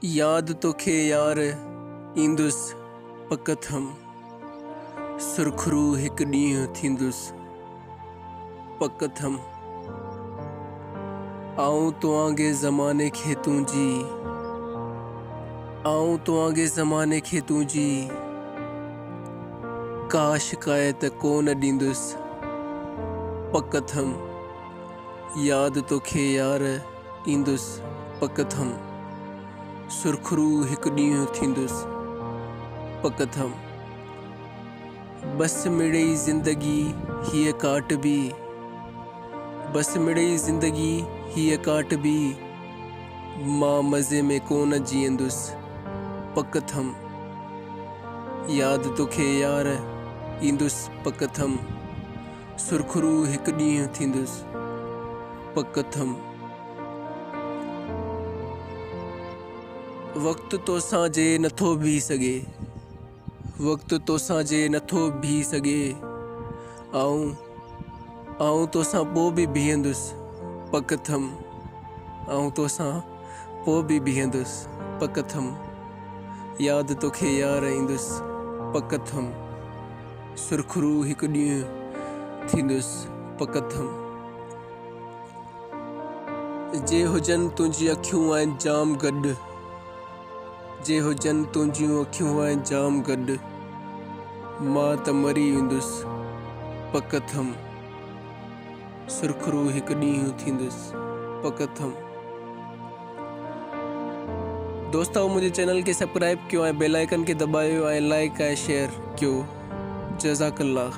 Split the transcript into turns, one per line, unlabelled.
याद तोखे यार ईंदुस पकत हम सुरखरू हिकु ॾींहुं थींदुसि पकत हम आऊं तव्हांजे ज़माने खे तुंहिंजी का शिकायत कोन ॾींदुसि पकत हम याद तोखे यार ईंदुसि पकत हम सुरखरू हिकु ॾींहुं थींदुसि पकत हम बस मिड़ई ज़िंदगी हीअ काटबी मां मज़े में कोन जीअंदुसि पकत हम याद तोखे यार ईंदुसि पकत हम सुरखरू हिकु ॾींहुं थींदुसि पकत हम वक़्तु तोसां जे नथो बीह सघे आऊं तोसां पोइ बि बीहंदुसि पकत हम पकत हम याद तोखे यार ईंदुसि पकत हम सुरखरू हिकु ॾींहुं थींदुसि पकत हम जे हुजनि तुंहिंजी अखियूं आहिनि जाम गॾु मां त मरी वेंदुसि पकत हम सुरखरू हिकु ॾींहुं थींदुसि पकत हम दोस्तों मुंहिंजे चैनल खे सब्सक्राइब कयो ऐं बेल आइकन खे दॿायो ऐं लाइक ऐं शेयर कयो जज़ाकल्लाह।